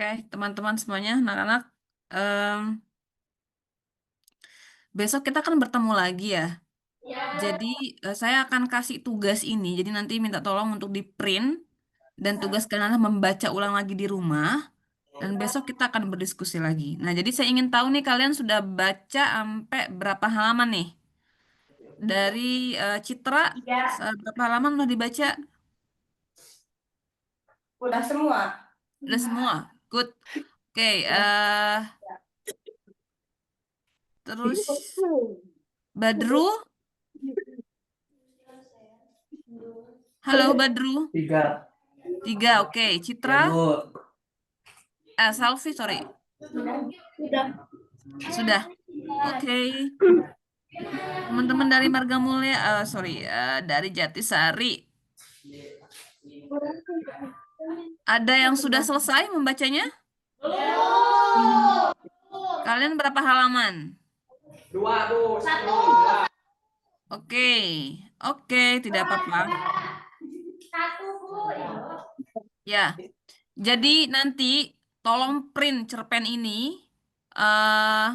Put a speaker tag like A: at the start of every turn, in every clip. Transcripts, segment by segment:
A: Oke, teman-teman semuanya, anak-anak, em, besok kita akan bertemu lagi ya. Jadi saya akan kasih tugas ini. Jadi nanti minta tolong untuk di print dan tugas kalian adalah membaca ulang lagi di rumah. Dan besok kita akan berdiskusi lagi. Nah, jadi saya ingin tahu nih kalian sudah baca sampai berapa halaman nih? Dari Citra,
B: Tiga.
A: berapa halaman udah dibaca?
B: Udah semua.
A: Udah semua. Good. Oke,
B: Udah.
A: terus Badru, halo Badru.
C: Tiga.
A: Tiga, oke.
C: Ya,
A: Citra,
C: Bu.
A: Salvi, sorry.
B: Udah.
A: Sudah. Oke. Teman-teman dari Marga Mulia, sorry, dari Jatisari. Ada yang sudah selesai membacanya? Kalian berapa halaman?
C: Dua, Bu. Satu.
A: Oke. Oke, tidak apa-apa.
B: Satu, Bu.
A: Ya. Jadi nanti tolong print cerpen ini eh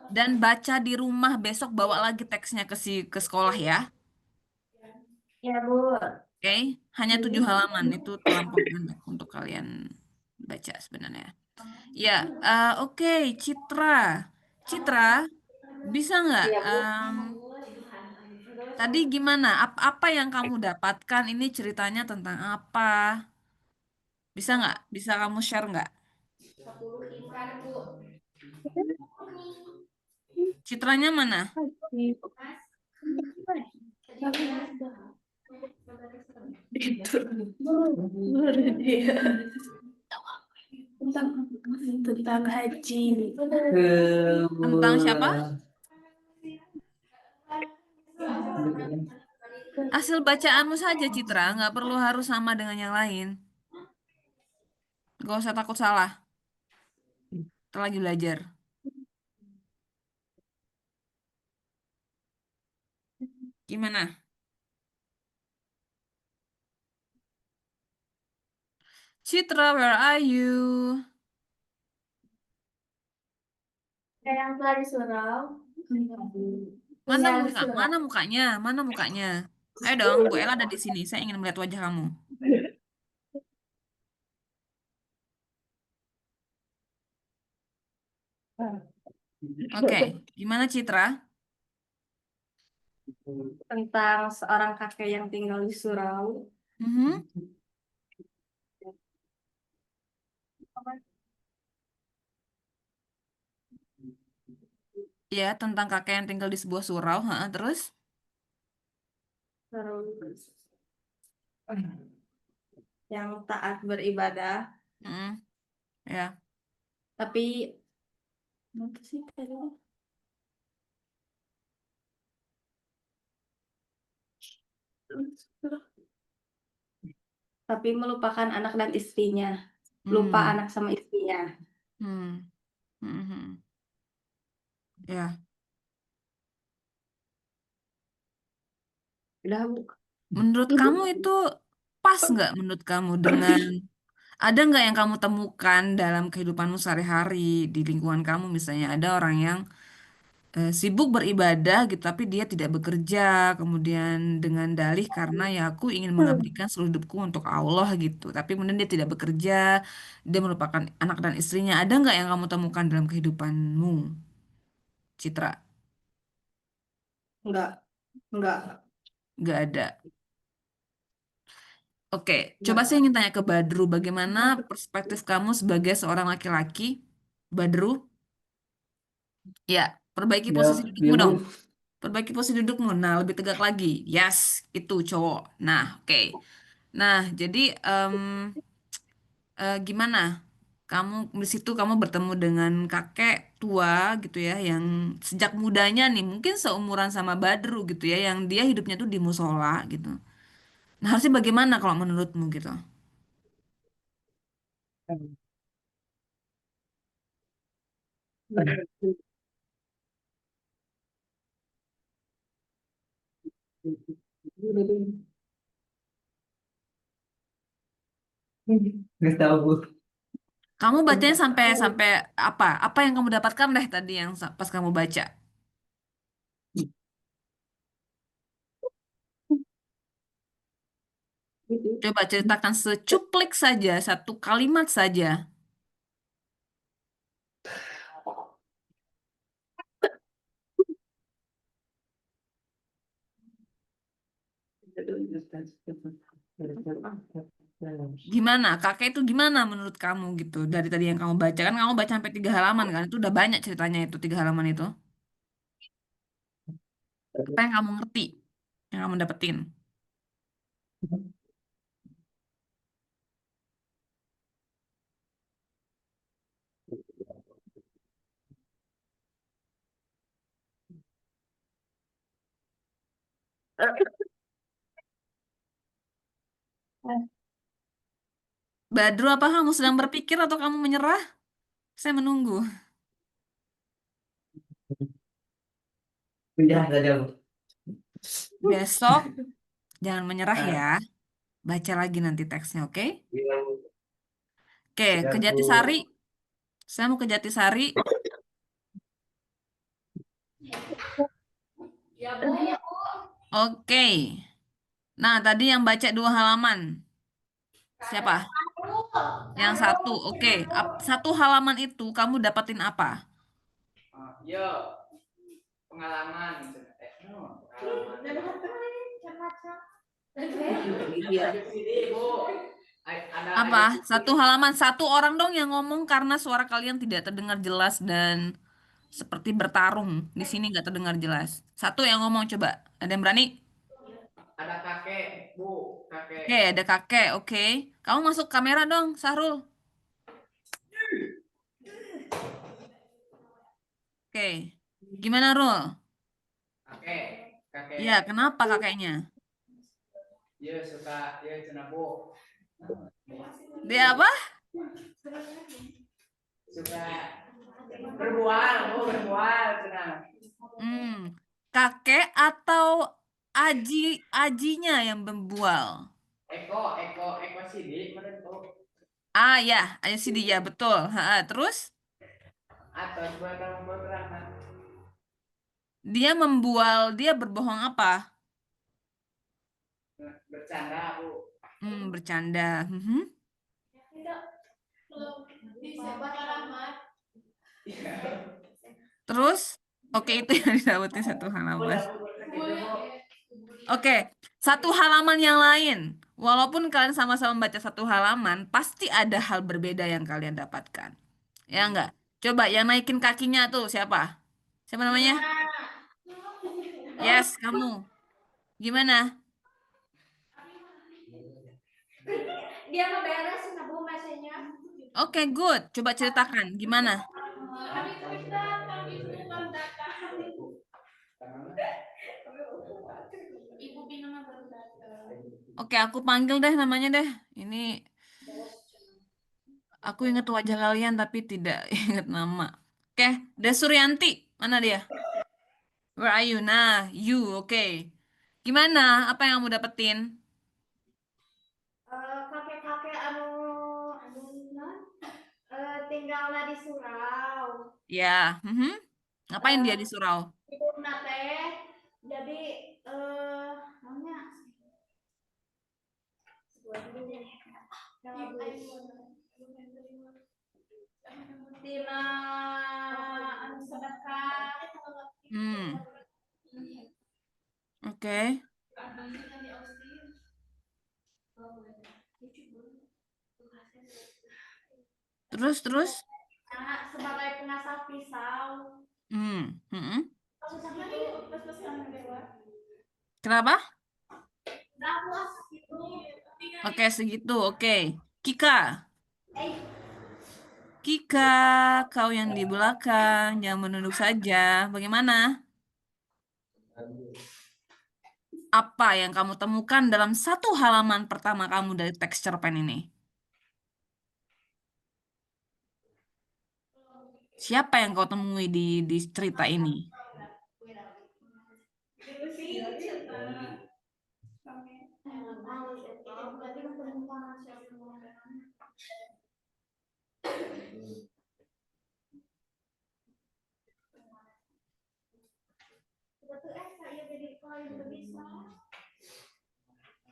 A: dan baca di rumah besok bawa lagi teksnya ke sekolah ya.
B: Ya, Bu.
A: Oke, hanya 7 halaman itu terlampau banyak untuk kalian baca sebenarnya. Ya, oke, Citra. Citra, bisa nggak?
B: Iya, Bu.
A: Tadi gimana? Apa yang kamu dapatkan? Ini ceritanya tentang apa? Bisa nggak? Bisa kamu share nggak? Citranya mana?
B: Itu. Dia. Tentang haji.
A: Tentang siapa? Hasil bacaanmu saja, Citra. Nggak perlu harus sama dengan yang lain. Gak usah takut salah. Kita lagi belajar. Gimana? Citra, where are you?
B: Yang telah disurau.
A: Mana
B: Tinggal
A: muka?
B: disurau.
A: Mana mukanya? Mana mukanya? Ayo dong, Bu Ella ada di sini. Saya ingin melihat wajah kamu. Oke, gimana Citra?
B: Tentang seorang kakek yang tinggal di surau.
A: Mhm. Ya, tentang kakek yang tinggal di sebuah surau. Ha, terus?
B: Terus yang taat beribadah.
A: Mhm. Ya.
B: Tapi apa sih tadi? Tapi melupakan anak dan istrinya. Lupa
A: Hmm.
B: anak sama istrinya.
A: Hmm. Mhm. Ya.
B: Udah, Bu.
A: Menurut kamu itu pas nggak menurut kamu dengan ada nggak yang kamu temukan dalam kehidupanmu sehari-hari di lingkungan kamu misalnya ada orang yang sibuk beribadah gitu tapi dia tidak bekerja kemudian dengan dalih karena ya aku ingin mengabdikan seluruh hidupku untuk Allah gitu tapi kemudian dia tidak bekerja dia merupakan anak dan istrinya ada nggak yang kamu temukan dalam kehidupanmu Citra
B: Enggak, enggak,
A: nggak ada. Oke, coba saya
B: enggak.
A: ingin tanya ke Badru, bagaimana perspektif kamu sebagai seorang laki-laki? Badru, ya, perbaiki posisi
C: Ya,
A: dudukmu
C: ya,
A: dong.
C: Bu.
A: Perbaiki posisi dudukmu. Nah, lebih tegak lagi. Yes, itu cowok. Nah, oke. Nah, jadi gimana? Kamu di situ kamu bertemu dengan kakek tua gitu ya, yang sejak mudanya nih, mungkin seumuran sama Badru gitu ya, yang dia hidupnya tuh di musola gitu. Nah, harusnya bagaimana kalau menurutmu gitu?
C: Nggak tahu, Bu.
A: Kamu bacanya sampai sampai apa? Apa yang kamu dapatkan deh tadi yang pas kamu baca? Coba ceritakan secuplik saja, satu kalimat saja. Gimana? Kakek itu gimana menurut kamu gitu? Dari tadi yang kamu baca kan kamu baca sampai 3 halaman kan? Itu udah banyak ceritanya itu 3 halaman itu. Apa yang kamu ngerti? Yang kamu dapetin? Badru, apa kamu sedang berpikir atau kamu menyerah? Saya menunggu.
C: Udah saja, Bu.
A: Besok jangan menyerah ya.
C: Ah,
A: Baca lagi nanti teksnya, oke?
C: iya, Bu.
A: Oke, ke
C: Siap, Bu.
A: Jatisari. Saya mau ke Jatisari.
B: Ya, Bu. Ya, Bu.
A: Oke. Nah, tadi yang baca 2 halaman. Siapa? Yang satu. Oke. Satu halaman itu kamu dapetin apa?
C: Yuk, pengalaman. No, pengalaman. Lanjut sini, Bu. Ada
A: Apa?
C: titik.
A: Satu halaman. Satu orang dong yang ngomong karena suara kalian tidak terdengar jelas dan seperti bertarung. Di sini nggak terdengar jelas. Satu yang ngomong coba. Ada yang berani?
C: Ada kakek, Bu. Kakek.
A: Oke, ada kakek. Oke. Kamu masuk kamera dong, Sahrul. Oke. Gimana, Rul?
C: Kakek.
A: Ya,
C: Kakek.
A: kenapa kakeknya?
C: Dia suka, dia cina, Bu.
A: Dia apa?
C: Suka berbual, Bu. Berbual, cina.
A: Hmm. Kakek atau aji ajinya yang membual?
C: Eko Sidik, mana tuh?
A: Ah ya, ayo sini ya betul. Ha, terus
C: Atau coba kamu bergerak,
A: dia membual, dia berbohong apa?
C: bercanda, Bu.
A: Bercanda. Mhm.
C: Iya.
A: Terus, oke itu yang didapetin satu halaman.
C: Udah, Bu. Segitu, Bu.
A: Oke, satu halaman yang lain. Walaupun kalian sama-sama membaca satu halaman, pasti ada hal berbeda yang kalian dapatkan. Ya enggak? Coba yang naikin kakinya tuh siapa? Siapa namanya? Yes, kamu. Gimana?
B: Dia mau beres, nah, Bu, mesinnya.
A: Oke, good. Coba ceritakan gimana?
B: Kami datang, Ibu kan datang. Ibu Bina baru datang.
A: Oke, aku panggil deh namanya deh. Ini aku ingat wajah kalian tapi tidak ingat nama. Oke, Desuryanti. Mana dia? Where are you? Nah, you. Oke. Gimana? Apa yang kamu dapetin?
B: Kakek-kakek anu tinggalnya di surau.
A: Ya, ngapain dia
B: Eh,
A: di surau?
B: Ibu nate jadi namanya Tina anu sedekah.
A: Hmm, oke. Terus?
B: Nah, sebagai pengasah pisau. Susahnya tuh pas-pasan di luar.
A: Kenapa?
B: Udah puas gitu.
A: Oke, segitu. Oke. Kika.
B: Eh,
A: Kika, kau yang di belakang, jangan menunduk saja. Bagaimana? Apa yang kamu temukan dalam satu halaman pertama kamu dari teks cerpen ini? Siapa yang kau temui di cerita ini?
B: gitu sih. Berarti kan penumpang siapa.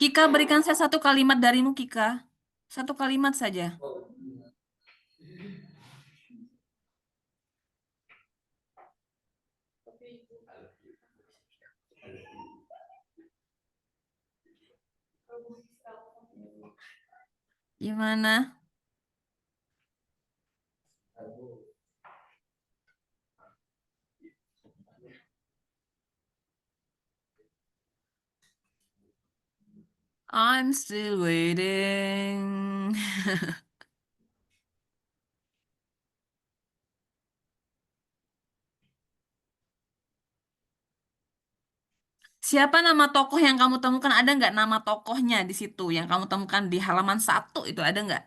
A: Kika, berikan saya satu kalimat darimu, Kika. Satu kalimat saja. Gimana? I'm still waiting. Siapa nama tokoh yang kamu temukan? Ada nggak nama tokohnya di situ yang kamu temukan di halaman 1 itu ada nggak?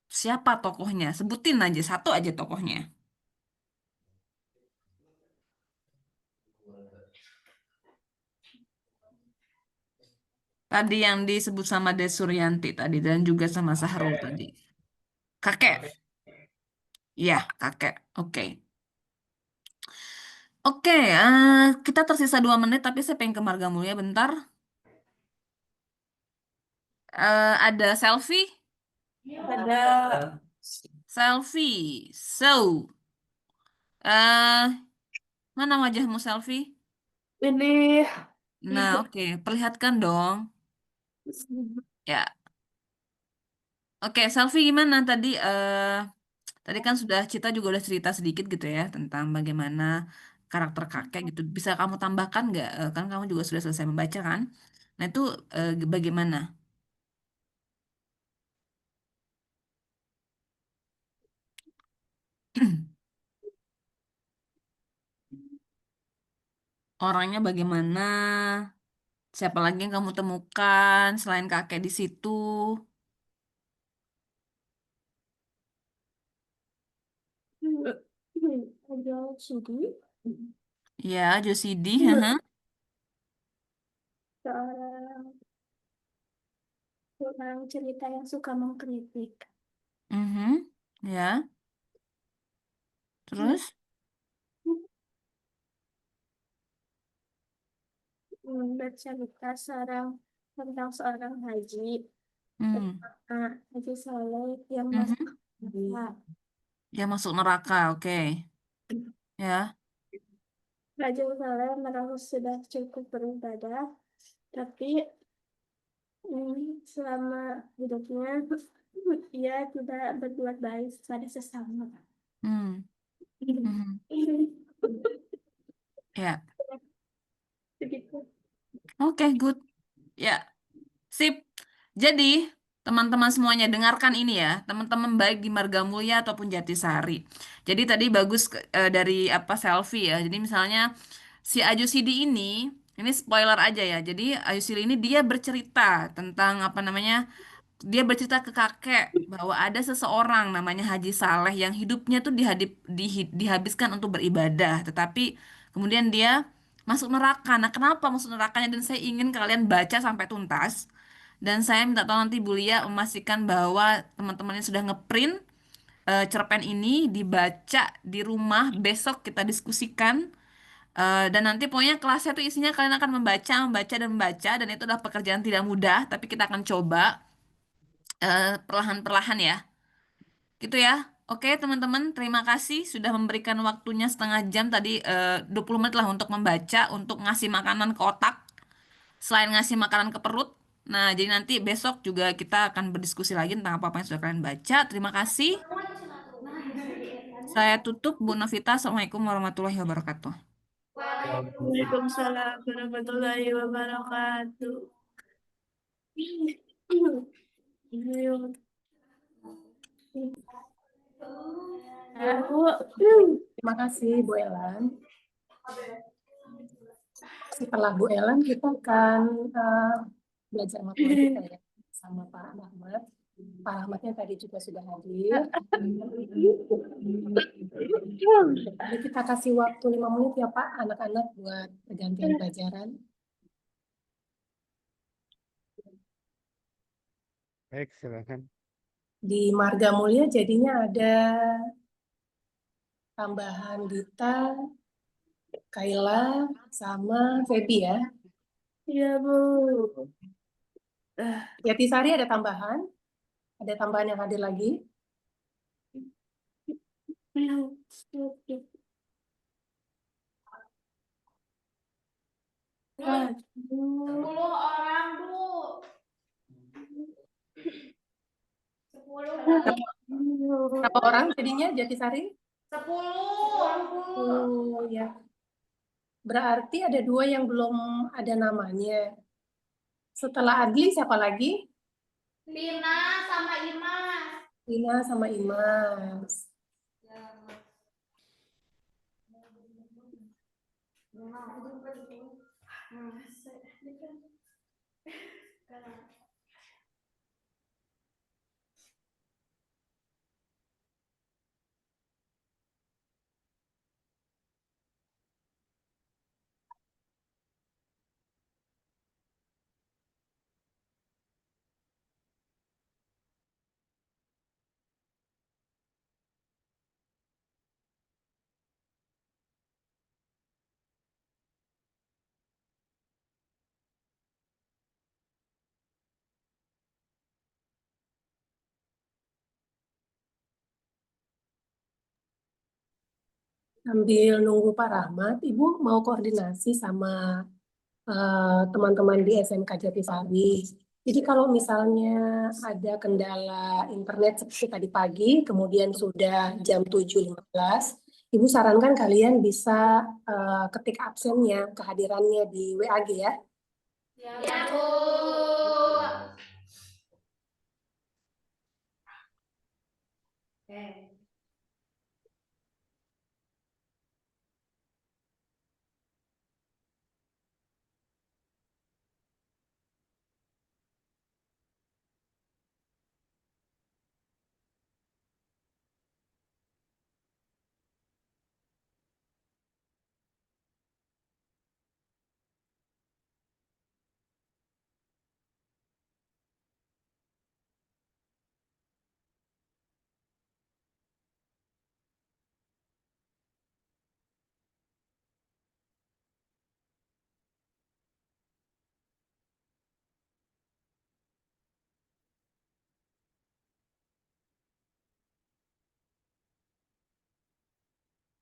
A: Siapa tokohnya? Sebutin aja satu aja tokohnya. Tadi yang disebut sama Desuryanti tadi dan juga sama Sahrul tadi. Kakek. Ya, kakek. Oke. Oke, kita tersisa 2 menit tapi saya pengen ke Marga Mulia bentar. Ada selfie?
B: Ada.
A: Selfie. So, eh mana wajahmu selfie?
B: Ini.
A: Nah, oke, perlihatkan dong. Ya, oke, selfie gimana tadi? Tadi kan sudah Cita juga udah cerita sedikit gitu ya tentang bagaimana karakter kakek gitu. Bisa kamu tambahkan nggak? Kan kamu juga sudah selesai membaca kan? Nah itu bagaimana? Orangnya bagaimana? Siapa lagi yang kamu temukan selain kakek di situ?
B: Ada Sudi,
A: Ya, Josidi. Hehe.
B: seorang orang cerita yang suka mengkritik.
A: Mhm. Ya, terus?
B: Bercerita tentang seorang haji,
A: Hmm.
B: Haji Saleh yang masuk
A: Mhm.
B: neraka.
A: Ya masuk neraka, oke. Ya.
B: Haji Saleh merasa sudah cukup beribadah, tapi selama hidupnya ia tidak berbuat baik pada sesama.
A: Hmm. Mhm. Ya.
B: Begitu.
A: Oke, good. Ya, sip. Jadi, teman-teman semuanya dengarkan ini ya, teman-teman baik di Marga Mulia ataupun Jatisari. Jadi tadi bagus dari apa selfie ya. Jadi misalnya si Ayu Sidi ini spoiler aja ya. Jadi Ayu Sidi ini dia bercerita tentang apa namanya? Dia bercerita ke kakek bahwa ada seseorang namanya Haji Saleh yang hidupnya tuh dihabiskan untuk beribadah, tetapi kemudian dia masuk neraka. Nah, kenapa masuk nerakanya? Dan saya ingin kalian baca sampai tuntas. Dan saya minta tolong nanti Bu Lia memastikan bahwa teman-temannya sudah ngeprint cerpen ini dibaca di rumah. Besok kita diskusikan. Dan nanti pokoknya kelasnya tuh isinya kalian akan membaca, membaca, dan membaca. Dan itu adalah pekerjaan tidak mudah, tapi kita akan coba perlahan-perlahan ya. Gitu ya. Oke, teman-teman, terima kasih sudah memberikan waktunya setengah jam tadi 20 menit lah untuk membaca, untuk ngasih makanan ke otak, selain ngasih makanan ke perut. Nah, jadi nanti besok juga kita akan berdiskusi lagi tentang apa-apa yang sudah kalian baca. Terima kasih. Saya tutup, Bu Novita. Assalamualaikum warahmatullahi wabarakatuh.
B: Waalaikumsalam warahmatullahi wabarakatuh. Bu.
D: Terima kasih Bu Elan. Setelah Bu Elan kita akan belajar materi kita ya sama Pak Ahmad. Pak Ahmadnya tadi juga sudah hadir. Jadi kita kasih waktu 5 menit ya Pak, anak-anak buat pergantian pelajaran.
E: Baik, silakan.
D: Di Marga Mulia jadinya ada tambahan Dita, Kaila, sama Feby ya.
B: Iya, Bu. Ah,
D: Jatisari ada tambahan? Ada tambahan yang hadir lagi?
B: yang- Aduh.
F: 10 orang, Bu. 10
D: Berapa orang jadinya Jatisari?
F: 10, Bu.
D: Oh ya. Berarti ada 2 yang belum ada namanya. Setelah Adli siapa lagi?
F: Lina sama Imas.
D: Lina sama Imas. Sambil nunggu Pak Rahmat, Ibu mau koordinasi sama teman-teman di SMK Jatisari. Jadi kalau misalnya ada kendala internet seperti tadi pagi, kemudian sudah jam 7.15, Ibu sarankan kalian bisa ketik absennya, kehadirannya di WAG ya.
F: Ya, Bu.
C: Eh,